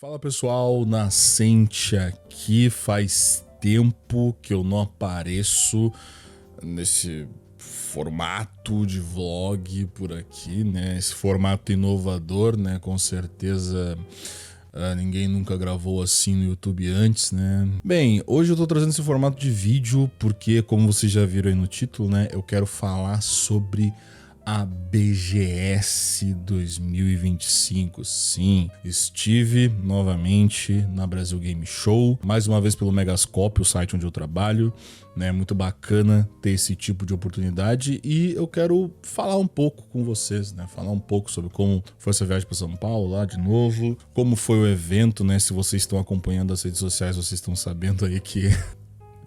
Fala pessoal, Nascente aqui. Faz tempo que eu não apareço nesse formato de vlog por aqui, né? Esse formato inovador, né? Com certeza ninguém nunca gravou assim no YouTube antes, né? Bem, hoje eu tô trazendo esse formato de vídeo porque, como vocês já viram aí no título, né? Eu quero falar sobre a BGS 2025. Sim, estive novamente na Brasil Game Show, mais uma vez pelo Megascope, o site onde eu trabalho, né? Muito bacana ter esse tipo de oportunidade e eu quero falar um pouco com vocês, né? Falar um pouco sobre como foi essa viagem para São Paulo lá de novo, como foi o evento, né? Se vocês estão acompanhando as redes sociais, vocês estão sabendo aí que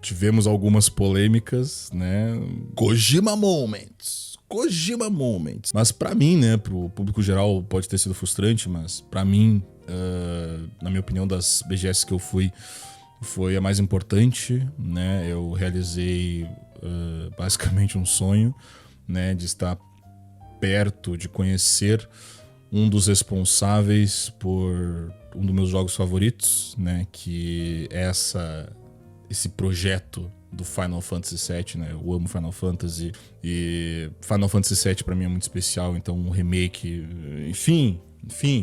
tivemos algumas polêmicas, né? Kojima Moments. Mas pra mim, né, pro público geral pode ter sido frustrante, mas pra mim, na minha opinião, das BGS que eu fui, foi a mais importante, né? Eu realizei basicamente um sonho, né, de estar perto, de conhecer um dos responsáveis por um dos meus jogos favoritos, né, que é esse projeto do Final Fantasy VII, né? Eu amo Final Fantasy e Final Fantasy VII pra mim é muito especial, então um remake, enfim,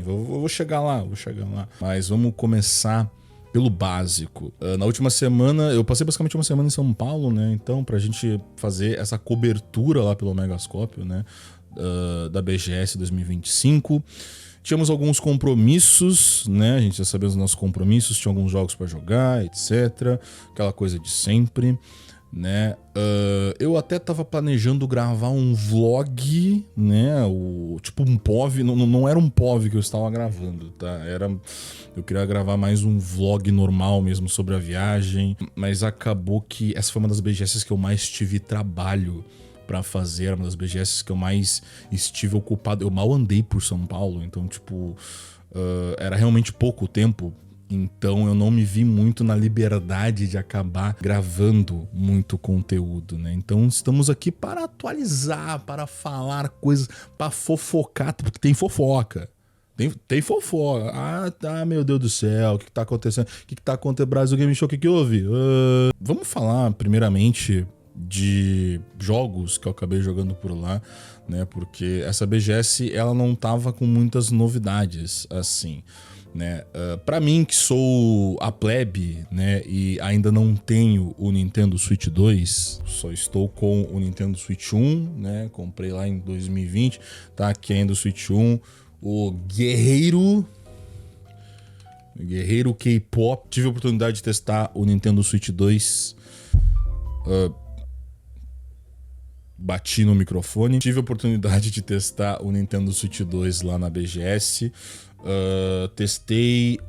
eu vou chegar lá. Mas vamos começar pelo básico. Na última semana, eu passei basicamente uma semana em São Paulo, né? Então, pra gente fazer essa cobertura lá pelo Megascópio, né? Da BGS 2025. Tínhamos alguns compromissos, né? A gente já sabia os nossos compromissos, tinha alguns jogos pra jogar, etc. Aquela coisa de sempre, né? Eu até tava planejando gravar um vlog, né? Tipo um POV, não era um POV que eu estava gravando, tá? Eu queria gravar mais um vlog normal mesmo sobre a viagem, mas acabou que essa foi uma das BGS que eu mais tive trabalho pra fazer, uma das BGS que eu mais estive ocupado. Eu mal andei por São Paulo, então, tipo, era realmente pouco tempo. Então eu não me vi muito na liberdade de acabar gravando muito conteúdo, né? Então estamos aqui para atualizar, para falar coisas, para fofocar, porque tem fofoca. Tem fofoca. Tá, meu Deus do céu, o que tá acontecendo? O que tá acontecendo? Brasil Game Show, o que houve? Vamos falar primeiramente de jogos que eu acabei jogando por lá, né? Porque essa BGS, ela não tava com muitas novidades, assim, né? Pra mim, que sou a plebe, né? E ainda não tenho o Nintendo Switch 2, só estou com o Nintendo Switch 1, né? Comprei lá em 2020, tá aqui ainda o Switch 1, o Guerreiro K-Pop. Tive a oportunidade de testar o Nintendo Switch 2, bati no microfone. Tive a oportunidade de testar o Nintendo Switch 2 lá na BGS. Testei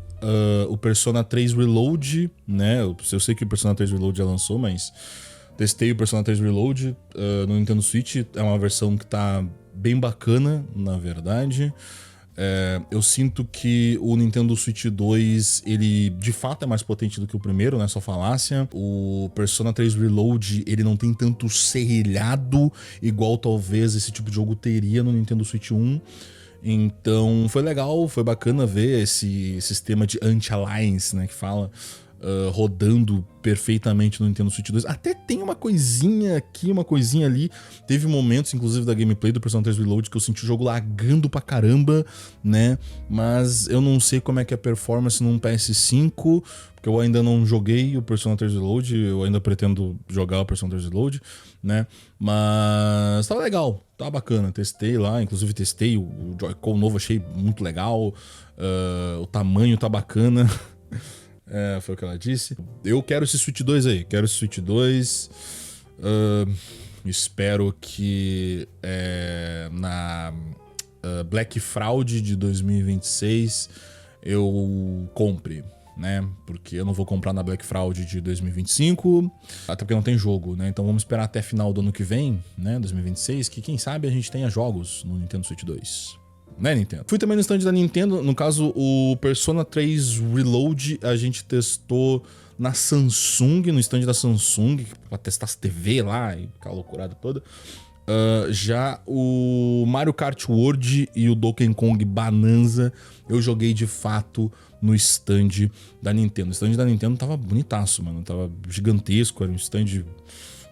o Persona 3 Reload, né? Eu sei que o Persona 3 Reload já lançou, mas testei o Persona 3 Reload no Nintendo Switch. É uma versão que tá bem bacana, na verdade. Eu sinto que o Nintendo Switch 2, ele de fato é mais potente do que o primeiro, né? Só falácia. O Persona 3 Reload, ele não tem tanto serrilhado igual talvez esse tipo de jogo teria no Nintendo Switch 1. Então foi legal, foi bacana ver esse sistema de anti-aliasing, né, que fala, rodando perfeitamente no Nintendo Switch 2. Até tem uma coisinha aqui, uma coisinha ali. Teve momentos, inclusive, da gameplay do Persona 3 Reload que eu senti o jogo lagando pra caramba, né? Mas eu não sei como é que é a performance num PS5, porque eu ainda não joguei o Persona 3 Reload, eu ainda pretendo jogar o Persona 3 Reload, né? Mas tava legal, tava bacana. Testei lá, inclusive testei o Joy-Con novo, achei muito legal. O tamanho tá bacana. Foi o que ela disse. Eu quero esse Switch 2 aí. Quero esse Switch 2. Espero que na Black Fraud de 2026 eu compre, né? Porque eu não vou comprar na Black Fraud de 2025, até porque não tem jogo, né? Então vamos esperar até final do ano que vem, né? 2026, que quem sabe a gente tenha jogos no Nintendo Switch 2. Né, Nintendo? Fui também no stand da Nintendo, no caso o Persona 3 Reload a gente testou na Samsung, no stand da Samsung, pra testar as TV lá e aquela loucurada toda. Já o Mario Kart World e o Donkey Kong Bonanza eu joguei de fato no stand da Nintendo. O stand da Nintendo tava bonitaço, mano. Tava gigantesco, era um stand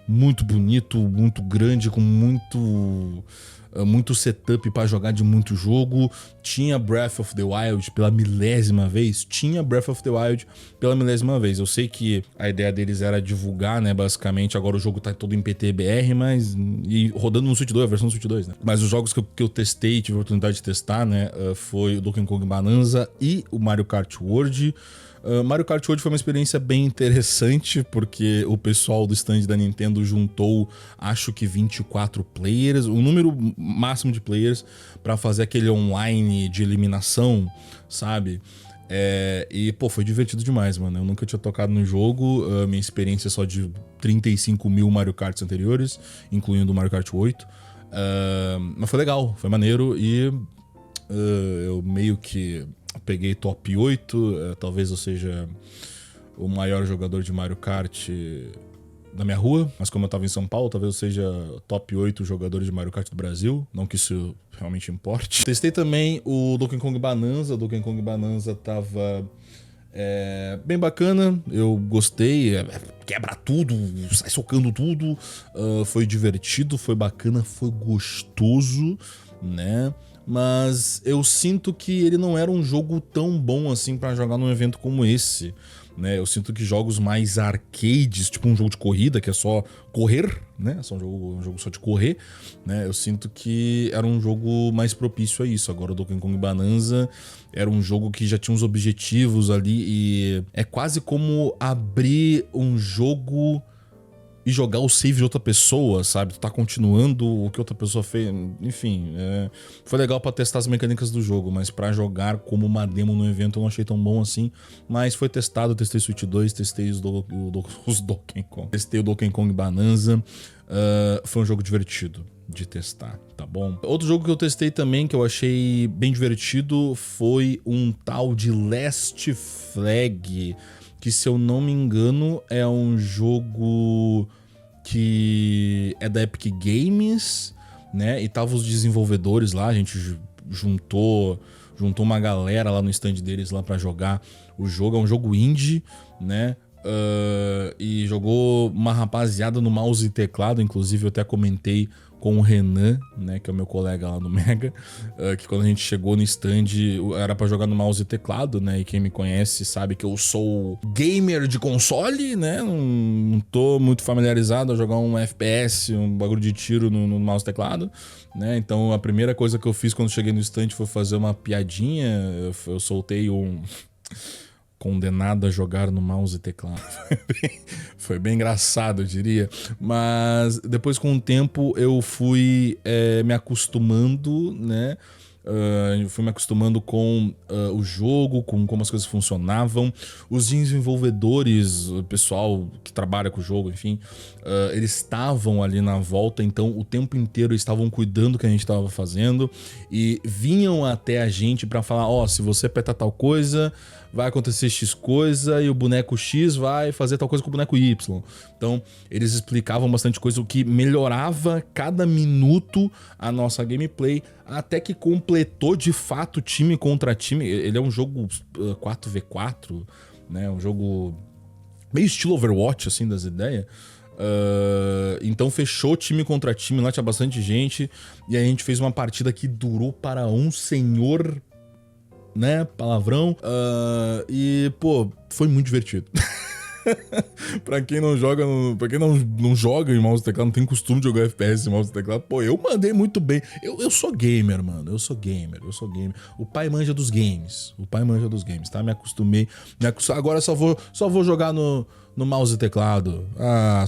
muito bonito, muito grande, com muito setup pra jogar de muito jogo. Tinha Breath of the Wild pela milésima vez. Eu sei que a ideia deles era divulgar, né, basicamente. Agora o jogo tá todo em PTBR, mas... E rodando no Switch 2, a versão do Switch 2, né? Mas os jogos que eu testei, tive a oportunidade de testar, né, foi o Donkey Kong Bonanza e o Mario Kart World. Mario Kart World foi uma experiência bem interessante, porque o pessoal do stand da Nintendo juntou, acho que 24 players, o número máximo de players, pra fazer aquele online de eliminação, sabe? E, pô, foi divertido demais, mano. Eu nunca tinha tocado no jogo, minha experiência é só de 35 mil Mario Karts anteriores, incluindo o Mario Kart 8. Mas foi legal, foi maneiro e eu meio que peguei top 8, talvez eu seja o maior jogador de Mario Kart da minha rua, mas como eu tava em São Paulo, talvez eu seja top 8 jogadores de Mario Kart do Brasil, não que isso realmente importe. Testei também o Donkey Kong Bonanza. O Donkey Kong Bonanza tava bem bacana, eu gostei, quebra tudo, sai socando tudo, foi divertido, foi bacana, foi gostoso, né? Mas eu sinto que ele não era um jogo tão bom assim pra jogar num evento como esse, né? Eu sinto que jogos mais arcades, tipo um jogo de corrida que é só correr, né? Só um jogo só de correr, né? Eu sinto que era um jogo mais propício a isso. Agora o Donkey Kong Bonanza era um jogo que já tinha uns objetivos ali e é quase como abrir um jogo e jogar o save de outra pessoa, sabe? Tu tá continuando o que outra pessoa fez. Enfim, foi legal pra testar as mecânicas do jogo, mas pra jogar como uma demo no evento eu não achei tão bom assim. Mas foi testado, testei Switch 2, testei os Donkey Kong. Testei o Donkey Kong Bonanza. Foi um jogo divertido de testar, tá bom? Outro jogo que eu testei também, que eu achei bem divertido, foi um tal de Last Flag, que, se eu não me engano, é um jogo que é da Epic Games, né? E tava os desenvolvedores lá, a gente juntou uma galera lá no stand deles lá pra jogar o jogo. É um jogo indie, né? E jogou uma rapaziada no mouse e teclado, inclusive eu até comentei com o Renan, né, que é o meu colega lá no Mega, que quando a gente chegou no stand era pra jogar no mouse e teclado, né, e quem me conhece sabe que eu sou gamer de console, né, não tô muito familiarizado a jogar um FPS, um bagulho de tiro no mouse e teclado, né, então a primeira coisa que eu fiz quando cheguei no stand foi fazer uma piadinha, eu soltei um... condenado a jogar no mouse e teclado. Foi bem engraçado, eu diria. Mas depois, com o tempo, eu fui me acostumando, né? Eu fui me acostumando com o jogo, com como as coisas funcionavam. Os desenvolvedores, o pessoal que trabalha com o jogo, enfim, eles estavam ali na volta, então o tempo inteiro eles estavam cuidando do que a gente estava fazendo e vinham até a gente pra falar: ó, se você apertar tal coisa, vai acontecer X coisa e o boneco X vai fazer tal coisa com o boneco Y. Então, eles explicavam bastante coisa, o que melhorava cada minuto a nossa gameplay, até que completou de fato time contra time. Ele é um jogo 4v4, né? Um jogo meio estilo Overwatch, assim, das ideias. Então fechou time contra time, lá tinha bastante gente, e aí a gente fez uma partida que durou para um senhor... né, palavrão, e, pô, foi muito divertido. Pra quem não joga, pra quem não joga em mouse e teclado, não tem costume de jogar FPS em mouse e teclado, pô, eu mandei muito bem. Eu sou gamer, mano, eu sou gamer. O pai manja dos games, tá? Me acostumei. Agora só vou jogar no mouse e teclado.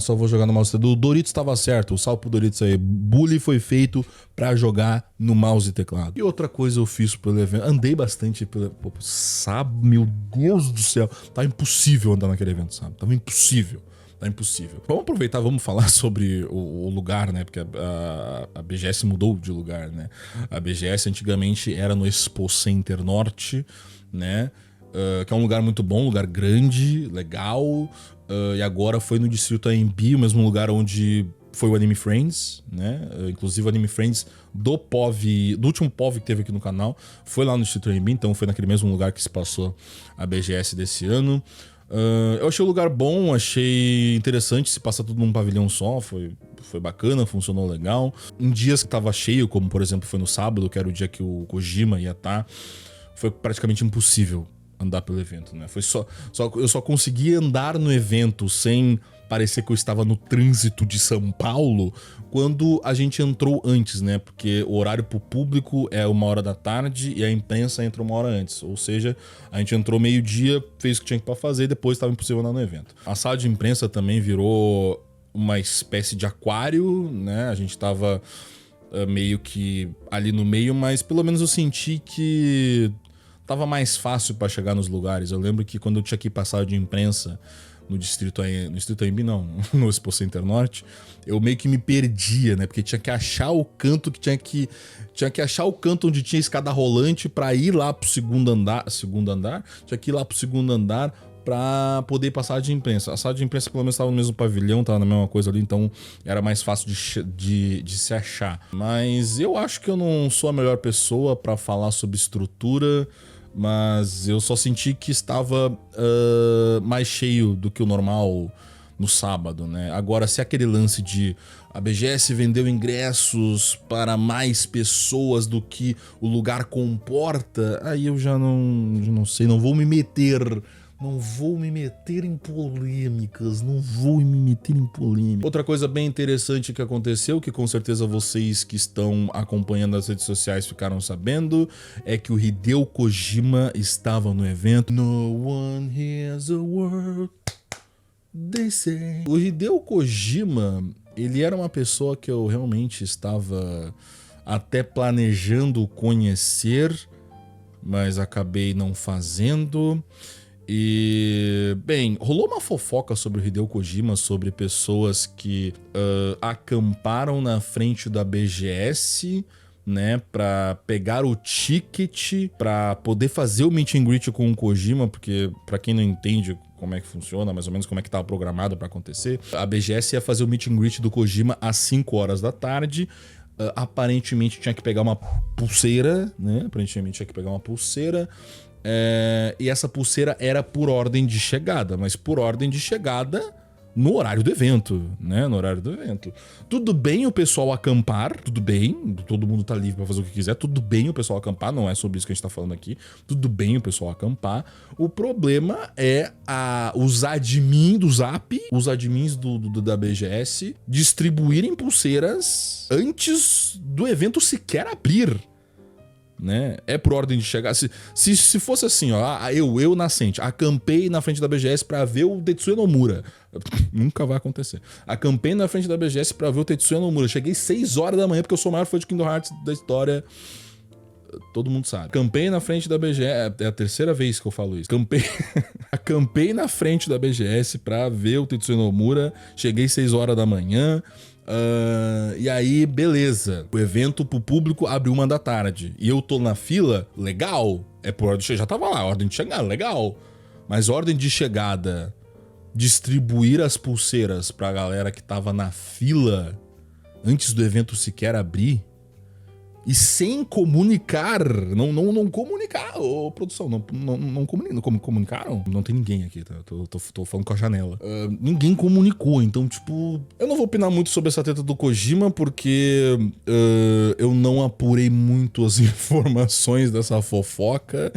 Só vou jogar no mouse e teclado. O Doritos tava certo, o salve pro Doritos aí. Bully foi feito pra jogar no mouse e teclado. E outra coisa eu fiz pelo evento, andei bastante pelo... Pô, sabe, meu Deus do céu, tá impossível andar naquele evento, sabe? Tava impossível. Tá impossível. Vamos aproveitar, vamos falar sobre o lugar, né? Porque a BGS mudou de lugar, né? A BGS antigamente era no Expo Center Norte, né? Que é um lugar muito bom, um lugar grande, legal. E agora foi no Distrito AMB, o mesmo lugar onde foi o Anime Friends, né? Inclusive o Anime Friends do último POV que teve aqui no canal, foi lá no Distrito AMB, então foi naquele mesmo lugar que se passou a BGS desse ano. Eu achei o lugar bom, achei interessante se passar tudo num pavilhão só, foi bacana, funcionou legal. Em dias que tava cheio, como por exemplo foi no sábado, que era o dia que o Kojima ia estar, foi praticamente impossível andar pelo evento, né? Eu só consegui andar no evento sem parecer que eu estava no trânsito de São Paulo quando a gente entrou antes, né? Porque o horário pro público é 1h da tarde e a imprensa entra 1 hora antes. Ou seja, a gente entrou meio-dia, fez o que tinha pra fazer e depois estava impossível andar no evento. A sala de imprensa também virou uma espécie de aquário, né? A gente tava meio que ali no meio, mas pelo menos eu senti que tava mais fácil pra chegar nos lugares. Eu lembro que quando eu tinha que ir pra sala de imprensa no Distrito AMB não, no Expo Center Norte, eu meio que me perdia, né? Porque tinha que achar o canto que tinha que achar o canto onde tinha escada rolante pra ir lá pro segundo andar, tinha que ir lá pro segundo andar pra poder ir pra sala de imprensa. A sala de imprensa pelo menos estava no mesmo pavilhão, tava na mesma coisa ali, então era mais fácil de se achar. Mas eu acho que eu não sou a melhor pessoa pra falar sobre estrutura, mas eu só senti que estava mais cheio do que o normal no sábado, né? Agora, se aquele lance de a BGS vendeu ingressos para mais pessoas do que o lugar comporta, aí eu já não sei, não vou me meter em polêmicas, Outra coisa bem interessante que aconteceu, que com certeza vocês que estão acompanhando as redes sociais ficaram sabendo, é que o Hideo Kojima estava no evento. No one hears a word they say. O Hideo Kojima, ele era uma pessoa que eu realmente estava até planejando conhecer, mas acabei não fazendo. E, bem, rolou uma fofoca sobre o Hideo Kojima, sobre pessoas que acamparam na frente da BGS, né, pra pegar o ticket pra poder fazer o meet and greet com o Kojima, porque pra quem não entende como é que funciona, mais ou menos como é que tava programado pra acontecer, a BGS ia fazer o meet and greet do Kojima às 5 horas da tarde. Aparentemente tinha que pegar uma pulseira, né, e essa pulseira era por ordem de chegada, mas por ordem de chegada no horário do evento, né? No horário do evento. Tudo bem o pessoal acampar, tudo bem, todo mundo tá livre pra fazer o que quiser, tudo bem o pessoal acampar, não é sobre isso que a gente tá falando aqui, tudo bem o pessoal acampar. O problema é os admins do Zap, os admins da BGS, distribuírem pulseiras antes do evento sequer abrir. Né? É por ordem de chegar. Se fosse assim, ó, eu nascente, acampei na frente da BGS pra ver o Tetsuya Nomura. Nunca vai acontecer. Acampei na frente da BGS pra ver o Tetsuya Nomura. Cheguei 6 horas da manhã porque eu sou o maior fã de Kingdom Hearts da história. Todo mundo sabe. Acampei na frente da BGS. É a terceira vez que eu falo isso. Acampei na frente da BGS pra ver o Tetsuya Nomura. Cheguei 6 horas da manhã. E aí, beleza. O evento pro público abriu 1 da tarde. E eu tô na fila, legal. É por ordem de chegada. Já tava lá, ordem de chegada, legal. Mas ordem de chegada, distribuir as pulseiras pra galera que tava na fila antes do evento sequer abrir. E sem comunicar, não comunicar, ô produção, não comunicaram? Não tem ninguém aqui, tá? Tô falando com a janela. Ninguém comunicou, então, tipo, eu não vou opinar muito sobre essa treta do Kojima, porque eu não apurei muito as informações dessa fofoca.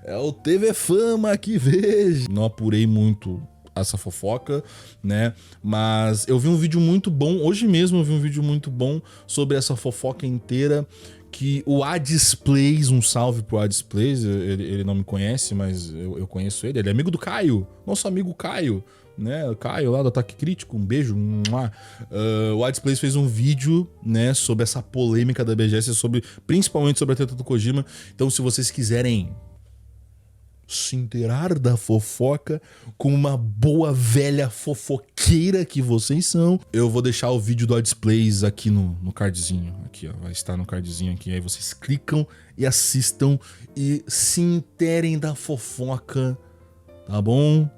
É o TV Fama que vejo. Não apurei muito essa fofoca, né? Mas eu vi um vídeo muito bom, hoje mesmo eu vi um vídeo muito bom sobre essa fofoca inteira, que o Adisplays, um salve pro Adisplays, ele não me conhece, mas eu conheço ele é amigo do Caio, nosso amigo Caio, né? O Caio lá do Ataque Crítico, um beijo. O Adisplays fez um vídeo, né, sobre essa polêmica da BGS, principalmente sobre a treta do Kojima. Então, se vocês quiserem se inteirar da fofoca com uma boa velha fofoqueira que vocês são, eu vou deixar o vídeo do Adisplays aqui no cardzinho, aqui ó, vai estar no cardzinho aqui, aí vocês clicam e assistam e se inteirem da fofoca, tá bom?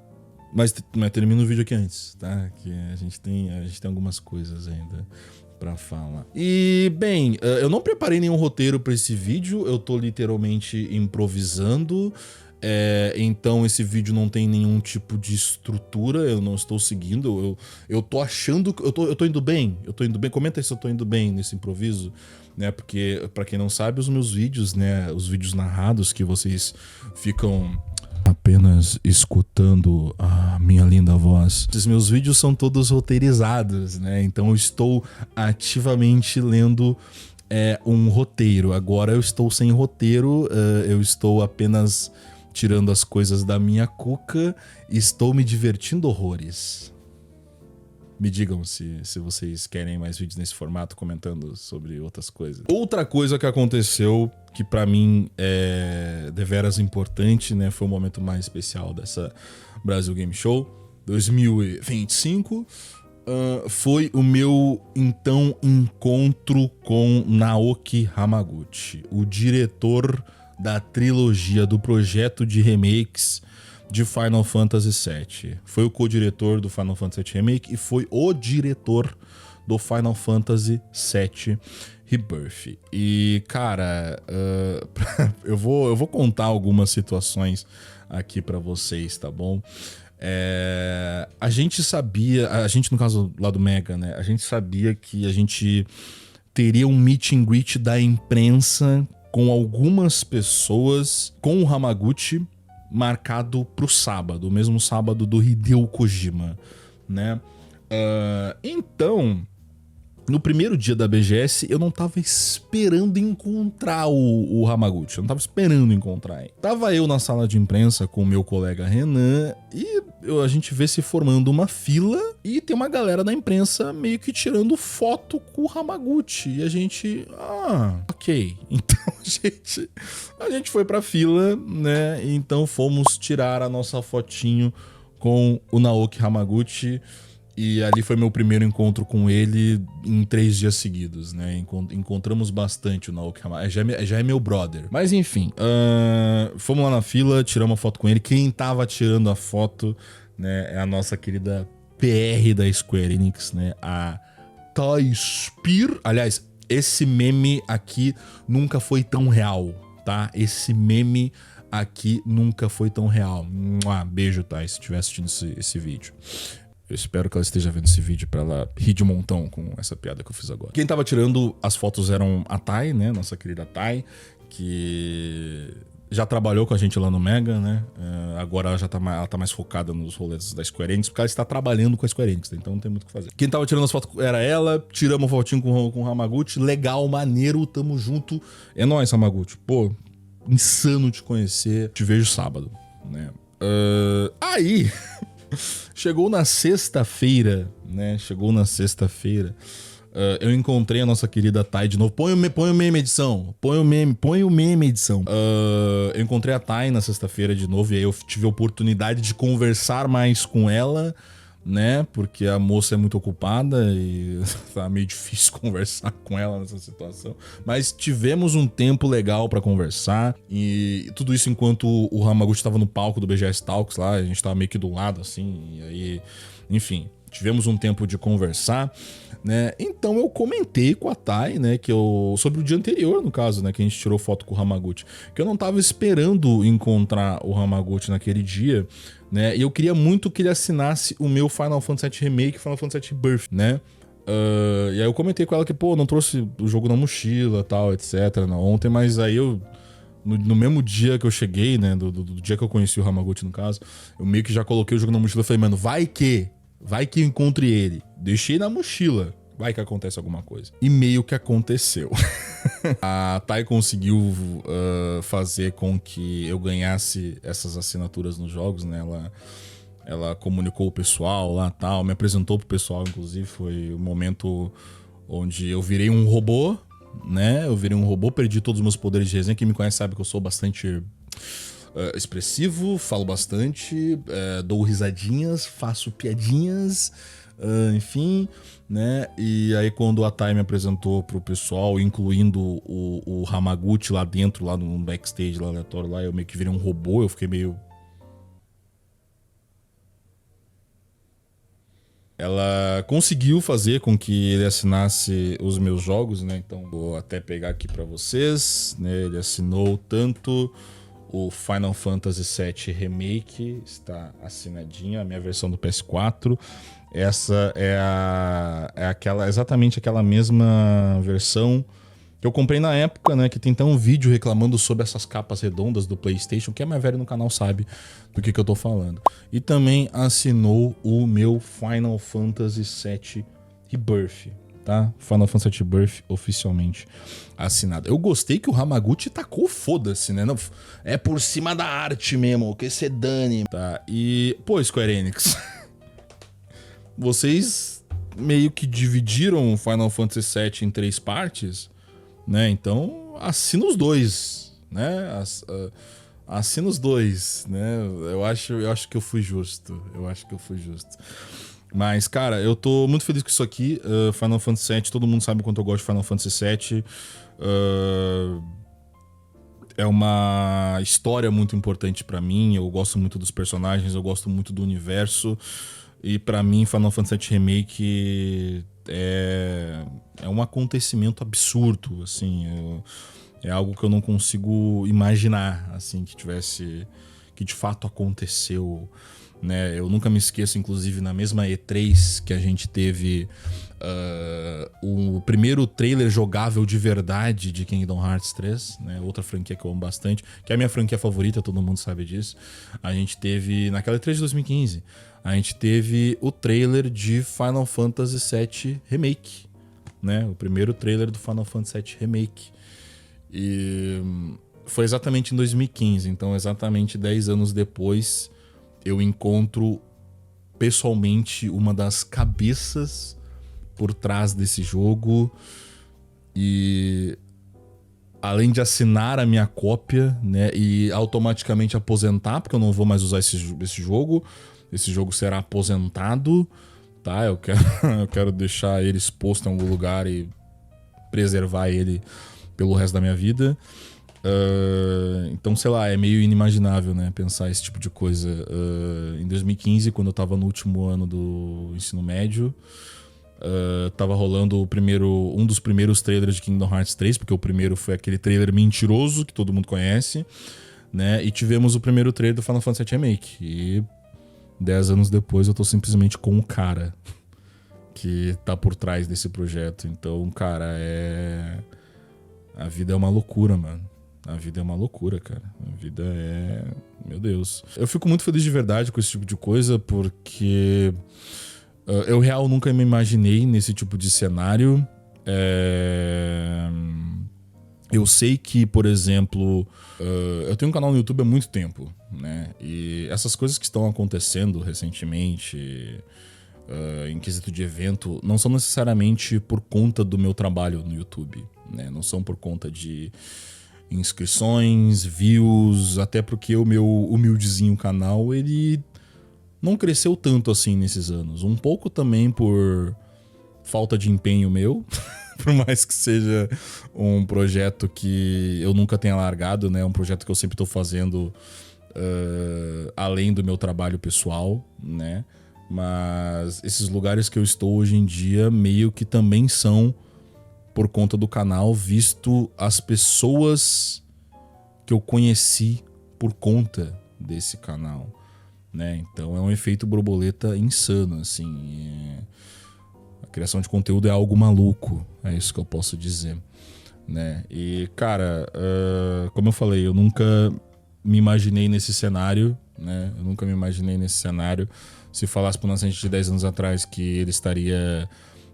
Mas termina o vídeo aqui antes, tá? Que a gente tem algumas coisas ainda pra falar. E, bem, eu não preparei nenhum roteiro pra esse vídeo, eu tô literalmente improvisando. Então esse vídeo não tem nenhum tipo de estrutura, eu não estou seguindo, eu tô achando que eu tô indo bem, comenta aí se eu tô indo bem nesse improviso, né? Porque pra quem não sabe, os meus vídeos, né, os vídeos narrados que vocês ficam apenas escutando a minha linda voz, esses meus vídeos são todos roteirizados, né? Então eu estou ativamente lendo um roteiro. Agora eu estou sem roteiro, eu estou apenas tirando as coisas da minha cuca e estou me divertindo horrores. Me digam se vocês querem mais vídeos nesse formato, comentando sobre outras coisas. Outra coisa que aconteceu, que pra mim é deveras importante, né? Foi o momento mais especial dessa Brasil Game Show 2025. Foi o meu, então, encontro com Naoki Hamaguchi, o diretor da trilogia do projeto de remakes de Final Fantasy VII. Foi o co-diretor do Final Fantasy VII Remake e foi o diretor do Final Fantasy VII Rebirth. E, cara, eu vou contar algumas situações aqui pra vocês, tá bom? A gente sabia, a gente no caso lá do Mega, né? A gente sabia que a gente teria um meet and greet da imprensa com algumas pessoas com o Hamaguchi marcado pro sábado, o mesmo sábado do Hideo Kojima, né? Então, no primeiro dia da BGS, eu não tava esperando encontrar o Hamaguchi. Eu não tava esperando encontrar ele. Tava eu na sala de imprensa com o meu colega Renan e a gente vê se formando uma fila e tem uma galera da imprensa meio que tirando foto com o Hamaguchi. E a gente... ok. Então a gente foi pra fila, né? Então fomos tirar a nossa fotinho com o Naoki Hamaguchi. E ali foi meu primeiro encontro com ele em 3 dias seguidos, né? Encontramos bastante o Naoki Hamaguchi. Já é meu brother. Mas enfim, fomos lá na fila, tiramos uma foto com ele. Quem tava tirando a foto, né, é a nossa querida PR da Square Enix, né? A Toy Spear. Aliás, esse meme aqui nunca foi tão real, tá? Esse meme aqui nunca foi tão real. Beijo, Thay, se estiver assistindo esse vídeo. Eu espero que ela esteja vendo esse vídeo pra ela rir de montão com essa piada que eu fiz agora. Quem tava tirando as fotos eram a Thay, né? Nossa querida Thay, que já trabalhou com a gente lá no Mega, né? Agora ela tá mais focada nos rolês da Square Enix, porque ela está trabalhando com a Square Enix, então não tem muito o que fazer. Quem tava tirando as fotos era ela, tiramos uma fotinho com o Hamaguchi, legal, maneiro, tamo junto. É nóis, Hamaguchi. Pô, insano te conhecer, te vejo sábado, né? Aí... Chegou na sexta-feira, né? Eu encontrei a nossa querida Thay de novo. Põe o meme, edição. Põe o meme, edição. Eu encontrei a Thay na sexta-feira de novo. E aí eu tive a oportunidade de conversar mais com ela, né? Porque a moça é muito ocupada e tá meio difícil conversar com ela nessa situação. Mas tivemos um tempo legal pra conversar. E tudo isso enquanto o Hamaguchi tava no palco do BGS Talks lá. A gente tava meio que do lado, assim. E aí, enfim, tivemos um tempo de conversar, né? Então eu comentei com a Thay, né, sobre o dia anterior, no caso, né, que a gente tirou foto com o Hamaguchi, que eu não tava esperando encontrar o Hamaguchi naquele dia, né? E eu queria muito que ele assinasse o meu Final Fantasy VII Remake e Final Fantasy VII Birth, né? E aí eu comentei com ela que, pô, não trouxe o jogo na mochila, tal, etc, ontem, mas aí eu... No mesmo dia que eu cheguei, né, do dia que eu conheci o Hamaguchi, no caso, eu meio que já coloquei o jogo na mochila e falei, mano, vai que eu encontre ele. Deixei na mochila, vai que acontece alguma coisa. E meio que aconteceu. A Thay conseguiu fazer com que eu ganhasse essas assinaturas nos jogos, né, ela comunicou o pessoal lá, tal, me apresentou pro pessoal, inclusive, foi o momento onde eu virei um robô, né? Eu virei um robô, perdi todos os meus poderes de resenha. Quem me conhece sabe que eu sou bastante expressivo, falo bastante, dou risadinhas, faço piadinhas, enfim, né? E aí quando a Thay me apresentou pro pessoal, incluindo o Hamaguchi lá dentro, lá no backstage lá aleatório lá, eu meio que virei um robô, eu fiquei meio... ela conseguiu fazer com que ele assinasse os meus jogos, né? Então vou até pegar aqui pra vocês, né? Ele assinou tanto o Final Fantasy VII Remake, está assinadinho, a minha versão do PS4. Essa é exatamente aquela mesma versão que eu comprei na época, né? Que tem até um vídeo reclamando sobre essas capas redondas do PlayStation. Quem é mais velho no canal sabe do que eu tô falando. E também assinou o meu Final Fantasy VII Rebirth, tá? Final Fantasy VII Rebirth oficialmente assinado. Eu gostei que o Hamaguchi tacou foda-se, né? Não, é por cima da arte mesmo, que se dane. Tá? E, pô, Square Enix, vocês meio que dividiram o Final Fantasy VII em 3 partes, né? Então, assina os dois, né? Assina os dois, né? Eu acho que eu fui justo. Mas, cara, eu tô muito feliz com isso aqui. Final Fantasy VII, todo mundo sabe o quanto eu gosto de Final Fantasy VII. É uma história muito importante pra mim. Eu gosto muito dos personagens, eu gosto muito do universo. E pra mim, Final Fantasy VII Remake é um acontecimento absurdo, assim. É algo que eu não consigo imaginar, assim, que de fato aconteceu, né? Eu nunca me esqueço, inclusive, na mesma E3 que a gente teve o primeiro trailer jogável de verdade de Kingdom Hearts 3, né? Outra franquia que eu amo bastante, que é a minha franquia favorita, todo mundo sabe disso. A gente teve, naquela E3 de 2015, a gente teve o trailer de Final Fantasy VII Remake, né? O primeiro trailer do Final Fantasy VII Remake. E foi exatamente em 2015, então exatamente 10 anos depois eu encontro pessoalmente uma das cabeças por trás desse jogo e além de assinar a minha cópia, né, e automaticamente aposentar, porque eu não vou mais usar esse jogo será aposentado, tá? Eu quero deixar ele exposto em algum lugar e preservar ele pelo resto da minha vida. Então, sei lá, é meio inimaginável, né, pensar esse tipo de coisa. Em 2015, quando eu tava no último ano do ensino médio, tava rolando um dos primeiros trailers de Kingdom Hearts 3, porque o primeiro foi aquele trailer mentiroso que todo mundo conhece, né? E tivemos o primeiro trailer do Final Fantasy VII Remake. E 10 anos depois eu tô simplesmente com o cara que tá por trás desse projeto. Então, cara, a vida é uma loucura, mano. A vida é uma loucura, cara. A vida é... Meu Deus. Eu fico muito feliz de verdade com esse tipo de coisa, porque eu real nunca me imaginei nesse tipo de cenário. Eu sei que, por exemplo, eu tenho um canal no YouTube há muito tempo, né? E essas coisas que estão acontecendo recentemente, em quesito de evento, não são necessariamente por conta do meu trabalho no YouTube, né? Não são por conta de inscrições, views, até porque o meu humildezinho canal, ele não cresceu tanto assim nesses anos. Um pouco também por falta de empenho meu, por mais que seja um projeto que eu nunca tenha largado, né? Um projeto que eu sempre tô fazendo além do meu trabalho pessoal, né? Mas esses lugares que eu estou hoje em dia meio que também são por conta do canal, visto as pessoas que eu conheci por conta desse canal, né? Então é um efeito borboleta insano, assim. A criação de conteúdo é algo maluco, é isso que eu posso dizer, né? E, cara, como eu falei, eu nunca me imaginei nesse cenário, né? Eu nunca me imaginei nesse cenário. Se falasse pro Nascente de 10 anos atrás que ele estaria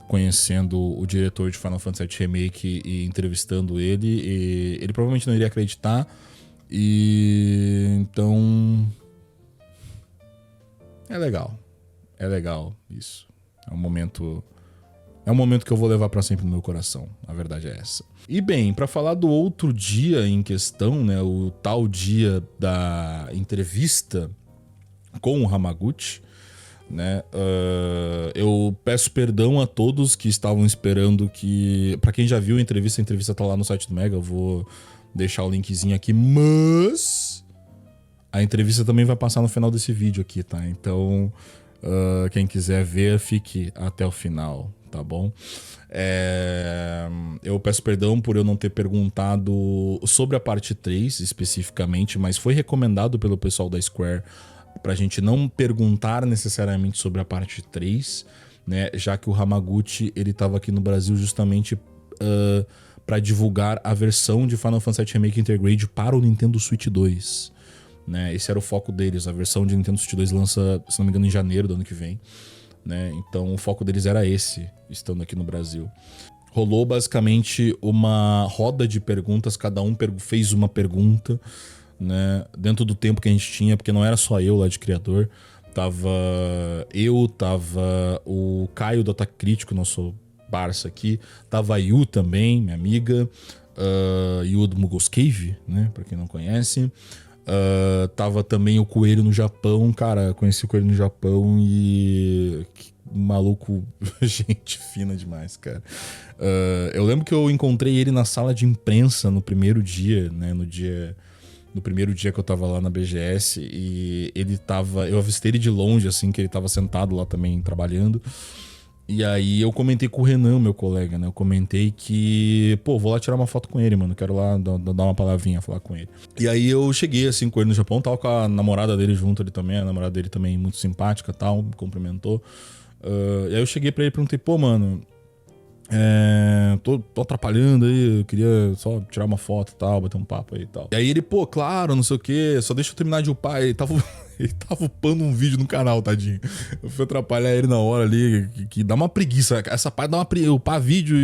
conhecendo o diretor de Final Fantasy VII Remake e entrevistando ele, e ele provavelmente não iria acreditar. E então é legal isso. É um momento que eu vou levar pra sempre no meu coração. A verdade é essa. E bem, pra falar do outro dia em questão, né, o tal dia da entrevista com o Hamaguchi, né? Eu peço perdão a todos que estavam esperando que... Pra quem já viu a entrevista tá lá no site do Mega, eu vou deixar o linkzinho aqui, mas a entrevista também vai passar no final desse vídeo aqui, tá? Então Quem quiser ver, fique até o final, tá bom? Eu peço perdão por eu não ter perguntado sobre a parte 3 especificamente, mas foi recomendado pelo pessoal da Square pra gente não perguntar necessariamente sobre a parte 3, né? Já que o Hamaguchi ele tava aqui no Brasil justamente para divulgar a versão de Final Fantasy VII Remake Intergrade para o Nintendo Switch 2. Né? Esse era o foco deles. A versão de Nintendo Switch 2 lança, se não me engano, em janeiro do ano que vem. Né? Então o foco deles era esse, estando aqui no Brasil. Rolou basicamente uma roda de perguntas, cada um fez uma pergunta, né? Dentro do tempo que a gente tinha, porque não era só eu lá de criador. Tava o Caio do Ataque Crítico, nosso parça aqui, tava a Yu também, minha amiga, Yu do Muggles Cave, né? Pra quem não conhece. Tava também o Coelho no Japão, cara, conheci o Coelho no Japão e... maluco, gente fina demais, cara. Eu lembro que eu encontrei ele na sala de imprensa no primeiro dia, né, no primeiro dia que eu tava lá na BGS, e eu avistei ele de longe, assim, que ele tava sentado lá também trabalhando. E aí eu comentei com o Renan, meu colega, né? Eu comentei que, pô, vou lá tirar uma foto com ele, mano. Quero lá dar uma palavrinha, falar com ele. E aí eu cheguei, assim, com ele no Japão. Tava com a namorada dele junto ali também. A namorada dele também muito simpática e tal, me cumprimentou. E aí eu cheguei pra ele e perguntei, pô, mano... tô atrapalhando aí, eu queria só tirar uma foto e tal, bater um papo aí e tal. E aí ele, pô, claro, não sei o que, só deixa eu terminar de upar. Ele tava upando um vídeo no canal, tadinho. Eu fui atrapalhar ele na hora ali, que dá uma preguiça. Essa parte dá uma preguiça, upar vídeo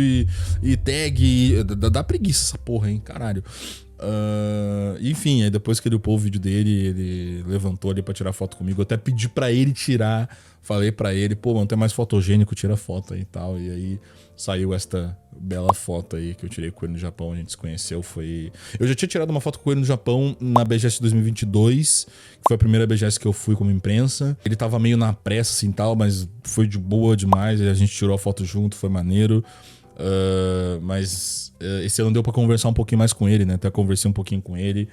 e tag, dá preguiça essa porra, hein, caralho. Enfim, aí depois que ele upou o vídeo dele, ele levantou ali pra tirar foto comigo. Eu até pedi pra ele tirar, falei pra ele, pô, mano, tem mais fotogênico, tira foto aí e tal. E aí saiu esta bela foto aí que eu tirei com ele no Japão, a gente se conheceu, Eu já tinha tirado uma foto com ele no Japão na BGS 2022, que foi a primeira BGS que eu fui como imprensa. Ele tava meio na pressa assim tal, mas foi de boa demais, a gente tirou a foto junto, foi maneiro. Mas esse ano deu pra conversar um pouquinho mais com ele, né? Até conversei um pouquinho com ele.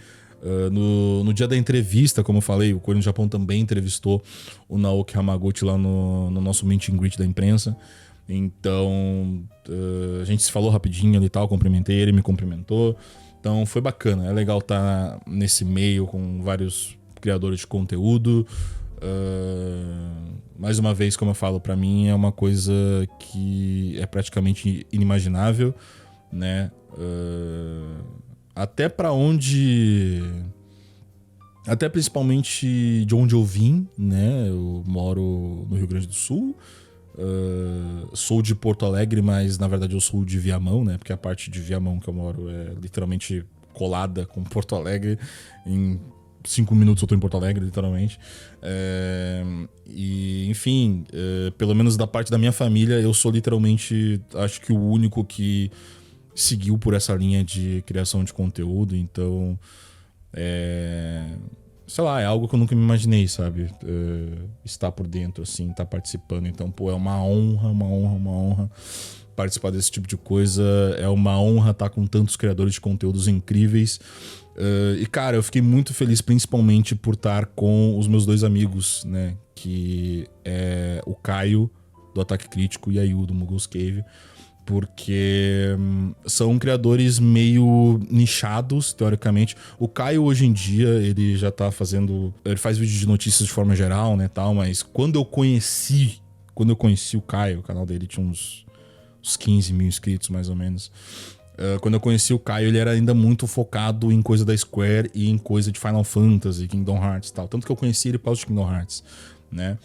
No dia da entrevista, como eu falei, o Coelho no Japão também entrevistou o Naoki Hamaguchi lá no nosso meet and greet da imprensa. Então, a gente se falou rapidinho ali e tal, cumprimentei ele, me cumprimentou. Então foi bacana, é legal estar nesse meio com vários criadores de conteúdo. Mais uma vez, como eu falo, pra mim é uma coisa que é praticamente inimaginável, né? Até pra onde... Até principalmente de onde eu vim, né? Eu moro no Rio Grande do Sul. Sou de Porto Alegre, mas na verdade eu sou de Viamão, né? Porque a parte de Viamão que eu moro é literalmente colada com Porto Alegre. Em 5 minutos eu tô em Porto Alegre, literalmente. Enfim, pelo menos da parte da minha família, eu sou literalmente, acho que o único que seguiu por essa linha de criação de conteúdo. Então, sei lá, é algo que eu nunca me imaginei, sabe? Estar por dentro, assim, estar participando. Então, pô, é uma honra participar desse tipo de coisa. É uma honra estar com tantos criadores de conteúdos incríveis. E, cara, eu fiquei muito feliz, principalmente por estar com os meus dois amigos, né? Que é o Caio, do Ataque Crítico, e a Yu, do Muggles Cave. Porque são criadores meio nichados, teoricamente. O Caio, hoje em dia, ele já tá fazendo... Ele faz vídeo de notícias de forma geral, né, tal. Mas quando eu conheci o Caio, o canal dele tinha uns 15 mil inscritos, mais ou menos. Quando eu conheci o Caio, ele era ainda muito focado em coisa da Square e em coisa de Final Fantasy, Kingdom Hearts e tal. Tanto que eu conheci ele por causa de Kingdom Hearts, né?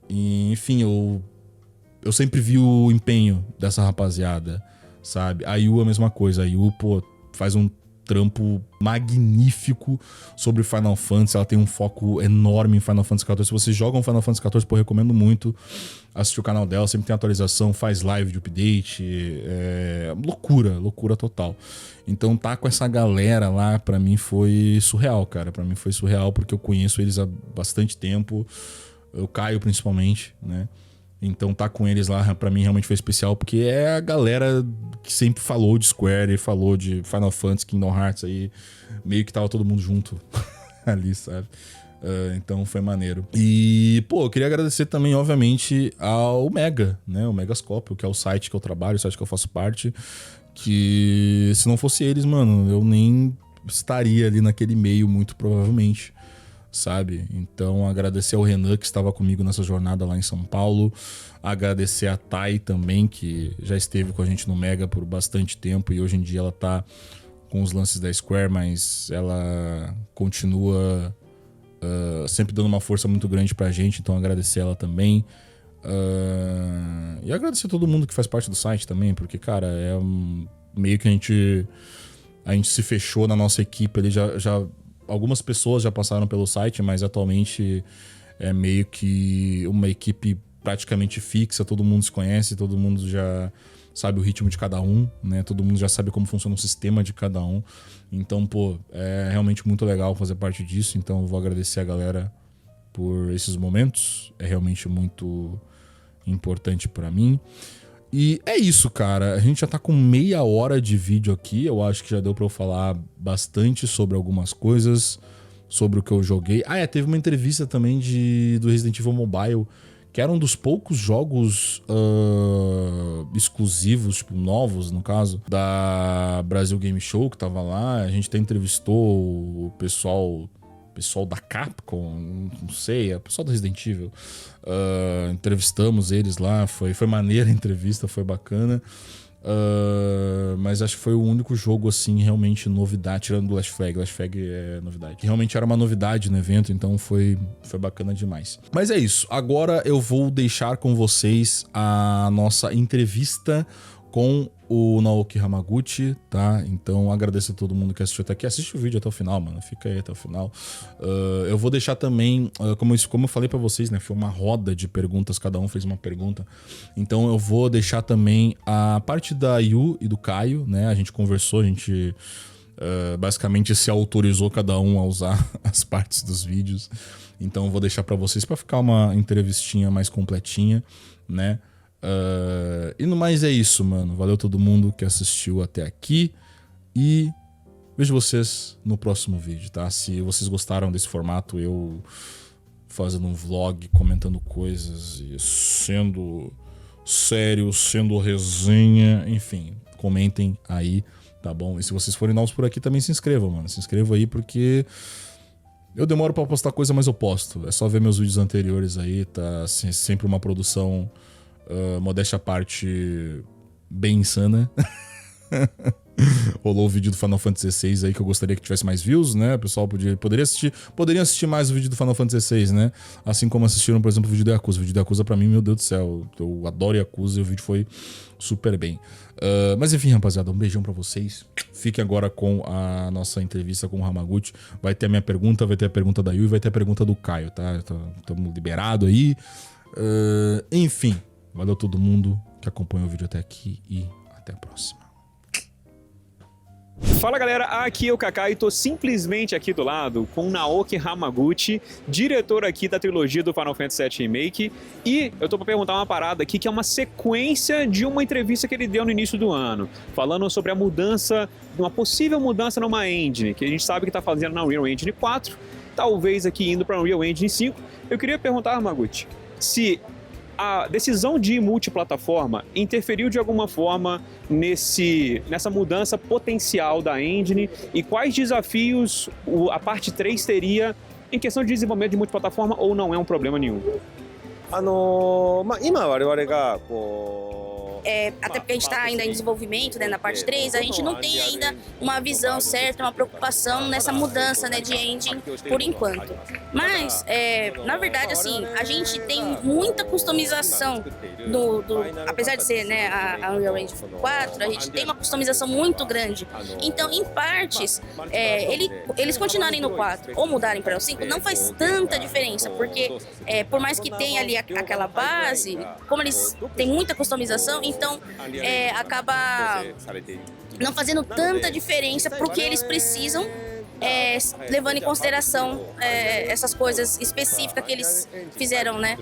Enfim, eu sempre vi o empenho dessa rapaziada, sabe? A Yu é a mesma coisa. A Yu, pô, faz um trampo magnífico sobre Final Fantasy. Ela tem um foco enorme em Final Fantasy XIV. Se vocês jogam Final Fantasy XIV, pô, eu recomendo muito assistir o canal dela. Sempre tem atualização, faz live de update. Loucura total. Então tá com essa galera lá, pra mim foi surreal, cara. Pra mim foi surreal porque eu conheço eles há bastante tempo. O Caio, principalmente, né? Então tá com eles lá, pra mim realmente foi especial, porque é a galera que sempre falou de Square e falou de Final Fantasy, Kingdom Hearts aí, meio que tava todo mundo junto ali, sabe? Então foi maneiro. E, pô, eu queria agradecer também, obviamente, ao Mega, né? O Megascópio, que é o site que eu trabalho, o site que eu faço parte. Que se não fosse eles, mano, eu nem estaria ali naquele meio, muito provavelmente, sabe? Então, agradecer ao Renan, que estava comigo nessa jornada lá em São Paulo. Agradecer a Thay também, que já esteve com a gente no Mega por bastante tempo e hoje em dia ela tá com os lances da Square, mas ela continua sempre dando uma força muito grande pra gente, então agradecer ela também. E agradecer a todo mundo que faz parte do site também, porque, cara, meio que a gente se fechou na nossa equipe ali, algumas pessoas já passaram pelo site, mas atualmente é meio que uma equipe praticamente fixa, todo mundo se conhece, todo mundo já sabe o ritmo de cada um, né? Todo mundo já sabe como funciona o sistema de cada um. Então, pô, é realmente muito legal fazer parte disso. Então, eu vou agradecer a galera por esses momentos. É realmente muito importante pra mim. E é isso, cara. A gente já tá com meia hora de vídeo aqui. Eu acho que já deu pra eu falar bastante sobre algumas coisas, sobre o que eu joguei. Teve uma entrevista também do Resident Evil Mobile, que era um dos poucos jogos exclusivos, tipo, novos, no caso, da Brasil Game Show, que tava lá. A gente até entrevistou o pessoal da Capcom, não sei, o pessoal do Resident Evil. Entrevistamos eles lá, foi maneira a entrevista, foi bacana. Mas acho que foi o único jogo, assim, realmente novidade, tirando do Last Flag. Last Flag é novidade. Que realmente era uma novidade no evento, então foi bacana demais. Mas é isso. Agora eu vou deixar com vocês a nossa entrevista com o Naoki Hamaguchi, tá? Então agradeço a todo mundo que assistiu até aqui. Assiste o vídeo até o final, mano. Fica aí até o final. Eu vou deixar também, como eu falei pra vocês, né? Foi uma roda de perguntas, cada um fez uma pergunta. Então eu vou deixar também a parte da Yu e do Caio, né? A gente conversou, a gente basicamente se autorizou cada um a usar as partes dos vídeos. Então eu vou deixar pra vocês pra ficar uma entrevistinha mais completinha, né? E no mais é isso, mano. Valeu todo mundo que assistiu até aqui. E vejo vocês no próximo vídeo, tá? Se vocês gostaram desse formato, eu fazendo um vlog, comentando coisas e sendo sério, sendo resenha, enfim, comentem aí, tá bom? E se vocês forem novos por aqui, também se inscrevam, mano. Se inscrevam aí, porque eu demoro pra postar coisa, mas eu posto. É só ver meus vídeos anteriores aí, tá sempre uma produção, modéstia à parte, bem insana. Rolou o vídeo do Final Fantasy XVI aí que eu gostaria que tivesse mais views, né? O pessoal poderiam assistir mais o vídeo do Final Fantasy XVI, né? Assim como assistiram, por exemplo, o vídeo do Yakuza. O vídeo do Yakuza, pra mim, meu Deus do céu, eu adoro Yakuza e o vídeo foi super bem. Mas enfim, rapaziada, um beijão pra vocês. Fiquem agora com a nossa entrevista com o Hamaguchi. Vai ter a minha pergunta, vai ter a pergunta da Yu e vai ter a pergunta do Caio, tá? Estamos liberados aí. Enfim, valeu todo mundo que acompanhou o vídeo até aqui e até a próxima. Fala galera, aqui é o Kaká e tô simplesmente aqui do lado com Naoki Hamaguchi, diretor aqui da trilogia do Final Fantasy VII Remake, e eu tô pra perguntar uma parada aqui que é uma sequência de uma entrevista que ele deu no início do ano, falando sobre a mudança, uma possível mudança numa engine, que a gente sabe que tá fazendo na Unreal Engine 4, talvez aqui indo pra Unreal Engine 5. Eu queria perguntar, Hamaguchi, se a decisão de ir multiplataforma interferiu de alguma forma nessa mudança potencial da engine e quais desafios a parte 3 teria em questão de desenvolvimento de multiplataforma, ou não é um problema nenhum? Até porque a gente está ainda em desenvolvimento, né, na parte 3, a gente não tem ainda uma visão certa, uma preocupação nessa mudança, né, de engine por enquanto. Mas, na verdade, assim, a gente tem muita customização apesar de ser, né, a Unreal Engine 4, a gente tem uma customização muito grande. Então, em partes, eles continuarem no 4 ou mudarem para o 5 não faz tanta diferença, porque por mais que tenha ali aquela base, como eles têm muita customização, então acaba não fazendo tanta diferença pro que eles precisam, levando em consideração essas coisas específicas que eles fizeram, né?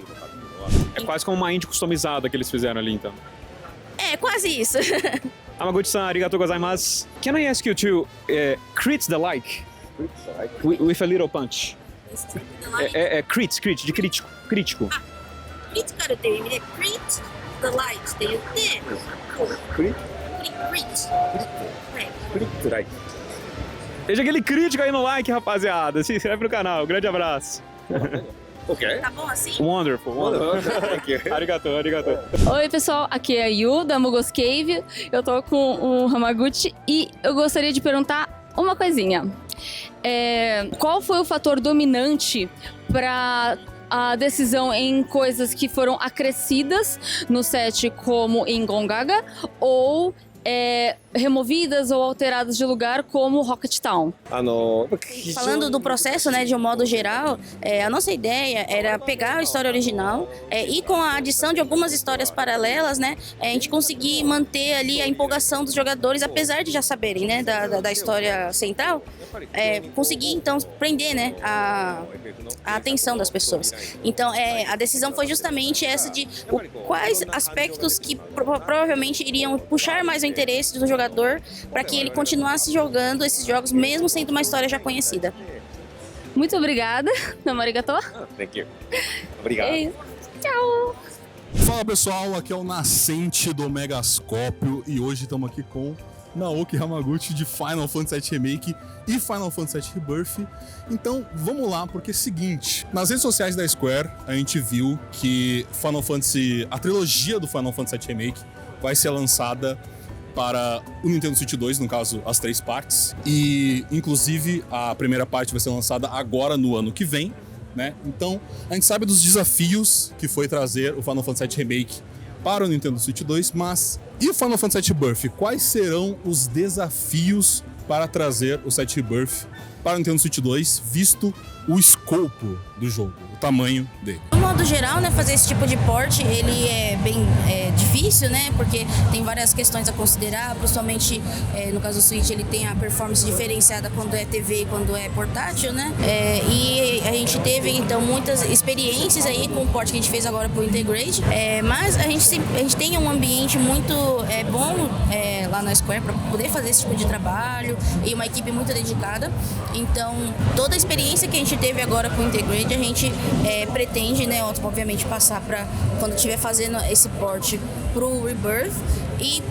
É quase como uma engine customizada que eles fizeram ali, então. É, quase isso. Hamaguchi-san, arigatou gozaimasu. Can I ask you to crit the like with a little punch? Crit, de crítico. Crítico. クリティカルっていう意味で、クリット the light って言って、クリはい。Deixa aquele crítico aí no like, rapaziada. Se inscreve no canal. Grande abraço. Tá bom assim? Wonderful. Arigato. Oi, pessoal, aqui é a Yu, da Mugos Cave. Eu tô com o Hamaguchi e eu gostaria de perguntar uma coisinha. Qual foi o fator dominante para a decisão em coisas que foram acrescidas no set, como em Gongaga, ou removidas ou alteradas de lugar, como Rocket Town? Falando do processo, né, de um modo geral, a nossa ideia era pegar a história original e com a adição de algumas histórias paralelas, né, a gente conseguir manter ali a empolgação dos jogadores, apesar de já saberem, né, da história central, conseguir então prender, né, a atenção das pessoas. Então, a decisão foi justamente essa de quais aspectos que provavelmente iriam puxar mais o interesse do jogador para que ele continuasse jogando esses jogos mesmo sendo uma história já conhecida. Muito obrigada, Namarigato. Thank you. Obrigado. Tchau. Fala pessoal, aqui é o Nascente do Megascópio e hoje estamos aqui com Naoki Hamaguchi de Final Fantasy VII Remake e Final Fantasy VII Rebirth. Então vamos lá, porque é o seguinte, nas redes sociais da Square a gente viu que a trilogia do Final Fantasy VII Remake vai ser lançada para o Nintendo Switch 2, no caso, as 3 partes. E, inclusive, a primeira parte vai ser lançada agora no ano que vem, né? Então, a gente sabe dos desafios que foi trazer o Final Fantasy VII Remake para o Nintendo Switch 2, mas e o Final Fantasy VII Rebirth? Quais serão os desafios para trazer o VII Rebirth para o Nintendo Switch 2, visto o escopo do jogo, o tamanho dele? No modo geral, né, fazer esse tipo de port, ele é bem difícil, né, porque tem várias questões a considerar, principalmente no caso do Switch, ele tem a performance diferenciada quando é TV e quando é portátil, né, e a gente teve então muitas experiências aí com o port que a gente fez agora pro Intergrade, mas a gente tem um ambiente muito bom lá na Square para poder fazer esse tipo de trabalho e uma equipe muito dedicada. Então, toda a experiência que a gente teve agora com o Intergrade, a gente pretende, né, obviamente, passar para quando estiver fazendo esse port pro Rebirth. E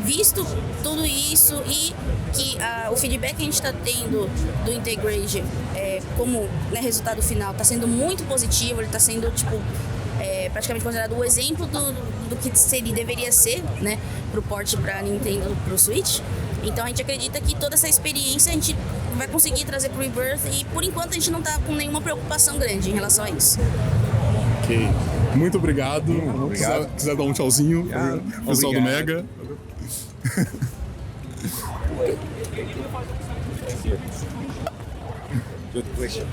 visto tudo isso e que o feedback que a gente está tendo do Intergrade como, né, resultado final está sendo muito positivo, ele está sendo praticamente considerado o exemplo do que deveria ser, né, pro port para Nintendo, pro Switch. Então a gente acredita que toda essa experiência a gente vai conseguir trazer pro Rebirth e por enquanto a gente não tá com nenhuma preocupação grande em relação a isso. Ok, muito obrigado. Quiser dar um tchauzinho pro pessoal do Mega. Good question.